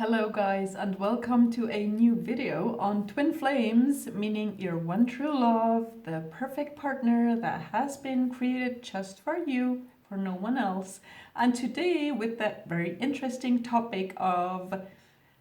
Hello guys, and welcome to a new video on twin flames, meaning your one true love, the perfect partner that has been created just for you, for no one else. And today with that very interesting topic of,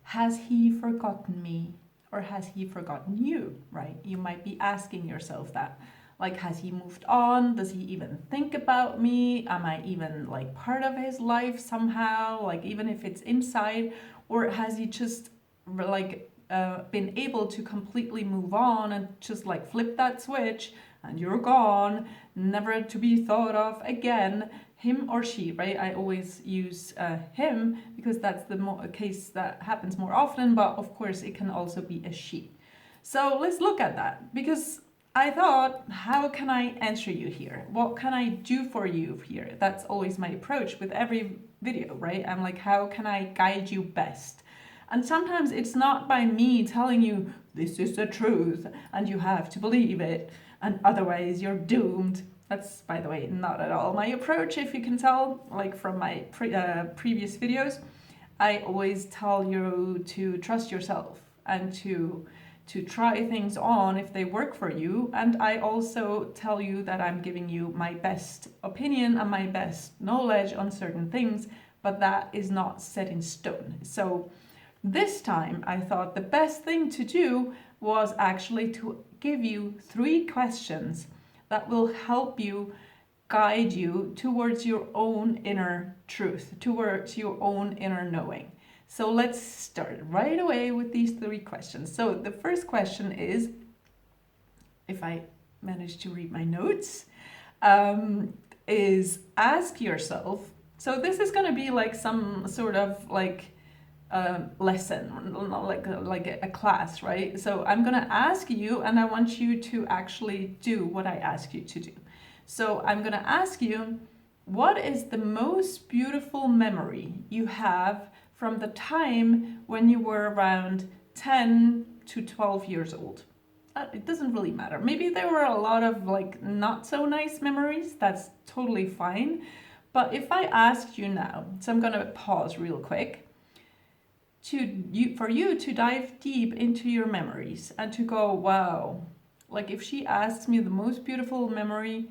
has he forgotten me or has he forgotten you, right? You might be asking yourself that. Like, has he moved on? Does he even think about me? Am I even like part of his life somehow? Like, even if it's inside, or has he just been able to completely move on and just like flip that switch and you're gone, never to be thought of again? Him or she, right? I always use him because that's the case that happens more often, but of course it can also be a she. So let's look at that, because I thought, how can I answer you here? What can I do for you here? That's always my approach with every video, right? I'm like, how can I guide you best? And sometimes it's not by me telling you, this is the truth and you have to believe it, and otherwise you're doomed. That's, by the way, not at all my approach, if you can tell, like from my previous videos. I always tell you to trust yourself and to try things on if they work for you. And I also tell you that I'm giving you my best opinion and my best knowledge on certain things, but that is not set in stone. So this time I thought the best thing to do was actually to give you 3 questions that will help you, guide you towards your own inner truth, towards your own inner knowing. So let's start right away with these 3 questions. So the first question is, if I manage to read my notes, is ask yourself. So this is going to be like some sort of like lesson, like a class, right? So I'm going to ask you, and I want you to actually do what I ask you to do. So I'm going to ask you, what is the most beautiful memory you have from the time when you were around 10 to 12 years old? It doesn't really matter. Maybe there were a lot of like not so nice memories. That's totally fine. But if I asked you now, so I'm going to pause real quick, for you to dive deep into your memories and to go, wow, like if she asks me the most beautiful memory,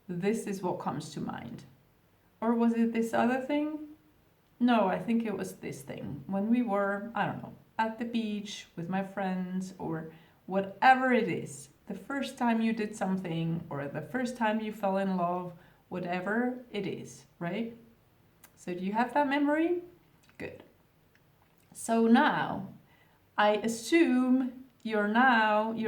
this is what comes to mind. Or was it this other thing? No, I think it was this thing. When we were, I don't know, at the beach with my friends, or whatever it is. The first time you did something, or the first time you fell in love, whatever it is, right? So do you have that memory? Good. So now, I assume your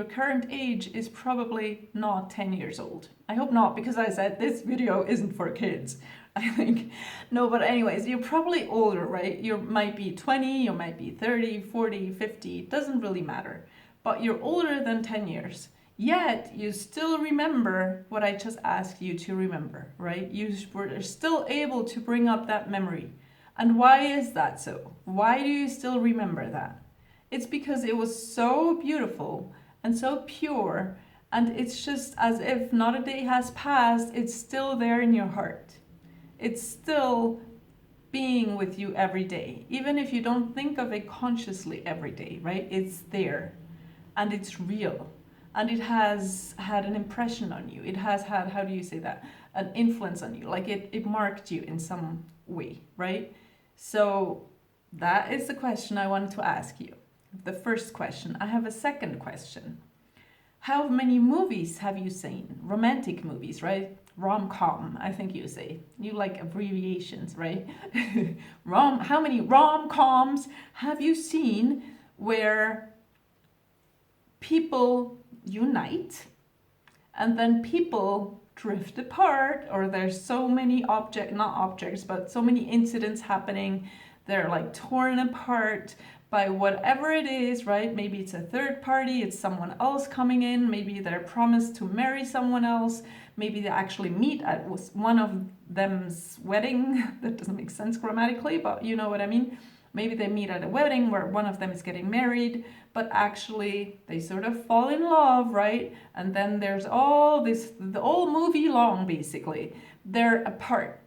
current age is probably not 10 years old. I hope not, because I said this video isn't for kids, I think. No, but anyways, you're probably older, right? You might be 20, you might be 30, 40, 50, it doesn't really matter. But you're older than 10 years. Yet, you still remember what I just asked you to remember, right? You were still able to bring up that memory. And why is that so? Why do you still remember that? It's because it was so beautiful and so pure, and it's just as if not a day has passed, it's still there in your heart. It's still being with you every day, even if you don't think of it consciously every day, right? It's there, and it's real, and it has had an impression on you. It has had, how do you say that? An influence on you, like it marked you in some way, right? So that is the question I wanted to ask you. The first question. I have a second question. How many movies have you seen? Romantic movies, right? Rom-com, I think you say. You like abbreviations, right? How many rom-coms have you seen where people unite and then people drift apart, or there's so many so many incidents happening, they're like torn apart by whatever it is, right? Maybe it's a third party, it's someone else coming in, maybe they're promised to marry someone else, maybe they actually meet at one of them's wedding. That doesn't make sense grammatically, but you know what I mean. Maybe they meet at a wedding where one of them is getting married, but actually they sort of fall in love, right? And then there's all this, the whole movie long, basically, they're apart.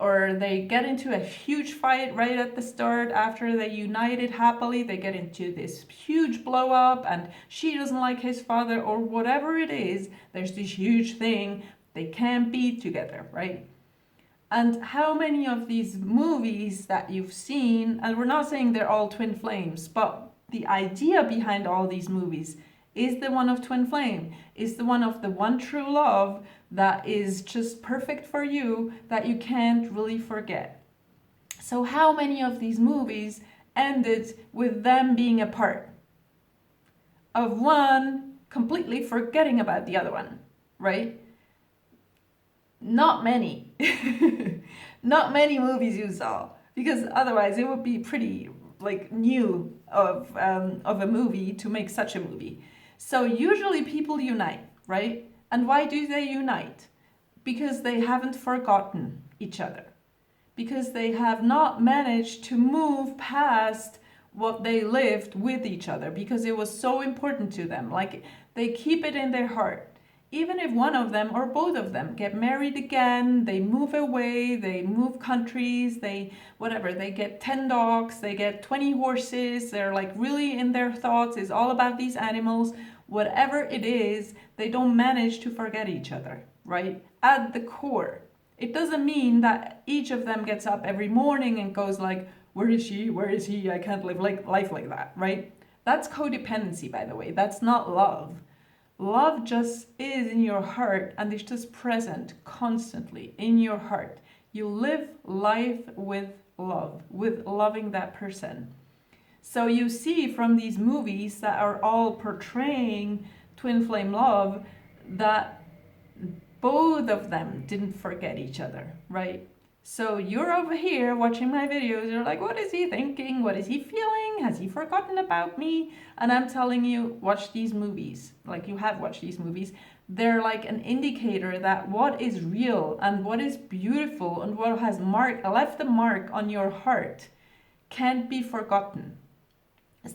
or they get into a huge fight right at the start after they united happily. They get into this huge blow up and she doesn't like his father, or whatever it is. There's this huge thing. They can't be together, right? And how many of these movies that you've seen, and we're not saying they're all twin flames, but the idea behind all these movies is the one of twin flame, is the one of the one true love that is just perfect for you, that you can't really forget. So how many of these movies ended with them being apart, of one completely forgetting about the other one, right? Not many. Not many movies you saw, because otherwise it would be pretty like new of a movie to make such a movie. So usually people unite, right? And why do they unite? Because they haven't forgotten each other. Because they have not managed to move past what they lived with each other, because it was so important to them. Like, they keep it in their heart. Even if one of them or both of them get married again, they move away, they move countries, they whatever, they get 10 dogs, they get 20 horses, they're like really in their thoughts, it's all about these animals. Whatever it is, they don't manage to forget each other, right? At the core. It doesn't mean that each of them gets up every morning and goes like, where is she? Where is he? I can't live like life like that, right? That's codependency, by the way. That's not love. Love just is in your heart, and it's just present constantly in your heart. You live life with love, with loving that person. So you see from these movies that are all portraying twin flame love that both of them didn't forget each other, right? So you're over here watching my videos, you're like, what is he thinking? What is he feeling? Has he forgotten about me? And I'm telling you, watch these movies. Like, you have watched these movies. They're like an indicator that what is real and what is beautiful and what has left a mark on your heart can't be forgotten.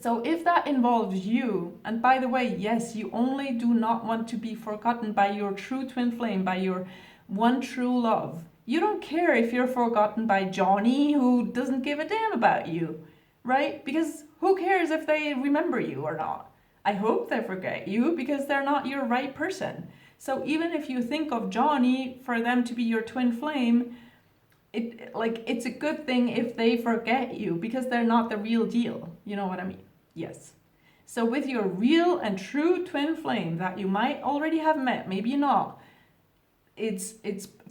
So if that involves you, and by the way, yes, you only do not want to be forgotten by your true twin flame, by your one true love. You don't care if you're forgotten by Johnny, who doesn't give a damn about you, right? Because who cares if they remember you or not? I hope they forget you, because they're not your right person. So even if you think of Johnny for them to be your twin flame, it's a good thing if they forget you, because they're not the real deal. You know what I mean? Yes. So with your real and true twin flame that you might already have met, maybe not, it's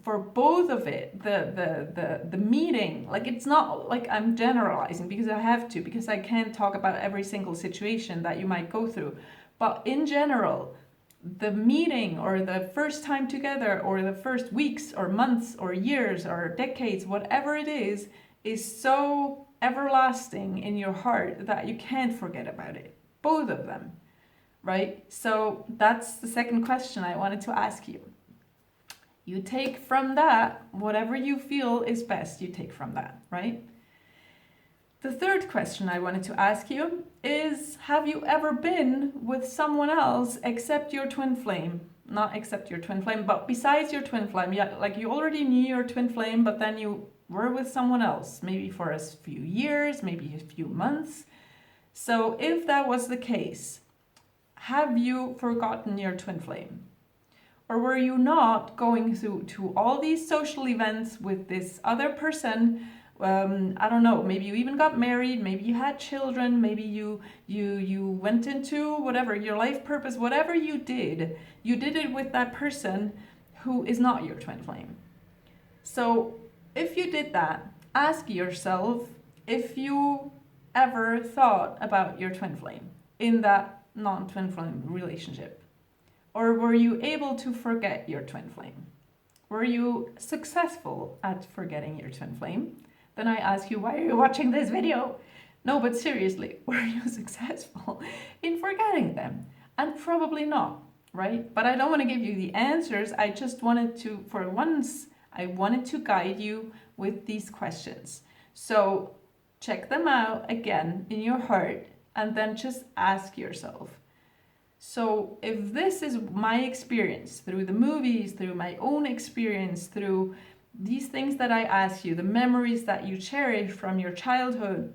for both of it, the meeting, like, it's not like I'm generalizing, because I have to, because I can't talk about every single situation that you might go through. But in general, the meeting or the first time together or the first weeks or months or years or decades, whatever it is so everlasting in your heart that you can't forget about it. Both of them, right? So that's the second question I wanted to ask you. You take from that whatever you feel is best, you take from that, right? The third question I wanted to ask you is, have you ever been with someone else except your twin flame? Not except your twin flame, but besides your twin flame. Yeah, like, you already knew your twin flame, but then you were with someone else, maybe for a few years, maybe a few months. So if that was the case, have you forgotten your twin flame? Or were you not going through to all these social events with this other person? I don't know, maybe you even got married, maybe you had children, maybe you went into whatever, your life purpose, whatever you did it with that person who is not your twin flame. So if you did that, ask yourself if you ever thought about your twin flame in that non-twin flame relationship. Or were you able to forget your twin flame? Were you successful at forgetting your twin flame? Then I ask you, why are you watching this video? No, but seriously, were you successful in forgetting them? And probably not, right? But I don't want to give you the answers. I just wanted to, for once, I wanted to guide you with these questions. So check them out again in your heart, and then just ask yourself. So if this is my experience through the movies, through my own experience, through these things that I ask you, the memories that you cherish from your childhood,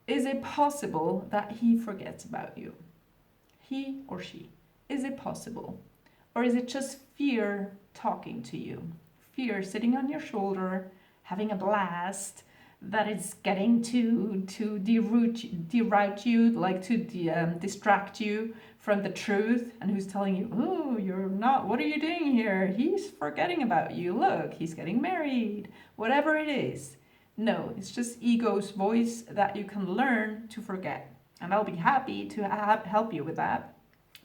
is it possible that he forgets about you? He or she. Is it possible? Or is it just fear talking to you? Fear sitting on your shoulder, having a blast, that is getting to deroute you, like to distract you from the truth, and who's telling you, oh, you're not, what are you doing here? He's forgetting about you. Look, he's getting married. Whatever it is. No, it's just ego's voice that you can learn to forget. And I'll be happy to help you with that,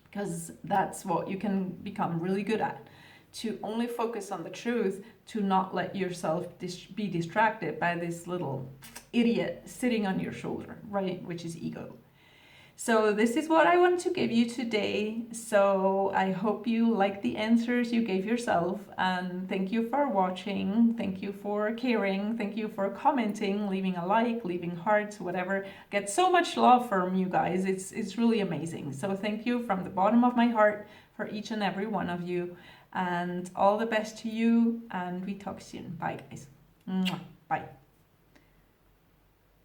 because that's what you can become really good at. To only focus on the truth, to not let yourself be distracted by this little idiot sitting on your shoulder, right? Which is ego. So this is what I want to give you today. So I hope you like the answers you gave yourself, and thank you for watching. Thank you for caring. Thank you for commenting, leaving a like, leaving hearts, whatever. Get so much love from you guys. It's really amazing. So thank you from the bottom of my heart for each and every one of you, and all the best to you, and we talk soon. Bye guys. Mwah. Bye.